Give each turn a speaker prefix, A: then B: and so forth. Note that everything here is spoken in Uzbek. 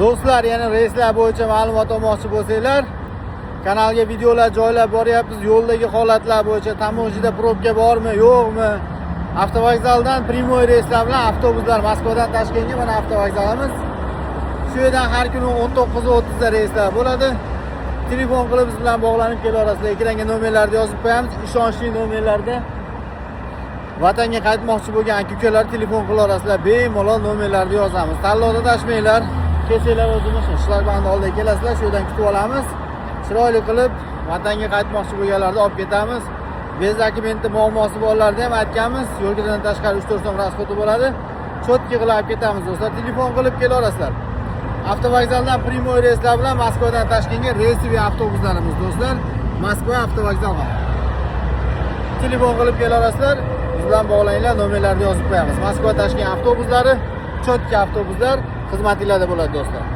A: Do'stlar, yana reyslar bo'yicha ma'lumot olmoqchi bo'lsanglar, kanalga videolar joylab boryapmiz. Yo'ldagi holatlar bo'yicha Tamojida probka bormi, yo'qmi? Avtovokzaldan primoy reyslar bilan avtobuslar Moskvadan Toshkentga mana avtovokzalimiz. Shu yerdan har kuni 19:30 da reyslar bo'ladi. Telefon qilib biz bilan bog'lanib kelaverasizlar. Ekranga nomerlarni yozib qo'yamiz. Ishonchli nomerlarda vatanga qaytmoqchi bo'lgan aka-ukalar telefon qilaverasizlar. Bemalol nomerlarni yozamiz. Tanlovda tashmanglar. Kelsanglar o'zimiz Shlagbaumni oldiga kelasizlar. Shu yerdan kutib olamiz. Chiroyli qilib vatanga qaytmoqchi bo'lganlarni olib ketamiz. Bez dokumenti muammosi borlarni ham aytganmiz. Yo'ldan tashqari 3-4 so'm rasxoti bo'ladi. Chotki qilib olib ketamiz do'stlar. Telefon qilib kelaverasizlar. Avtovokzaldan primoy reyslar bilan Moskvadan Toshkentga reysiviy avtobuslarimiz do'stlar. Moskva avtovokzal. Telefon qilib kelaverasizlar. Biz bilan bog'laninglar, nomerlarni yozib qo'yamiz. Moskva Toshkent avtobuslari, chotki avtobuslar xizmatinglarda bo'ladi do'stlar.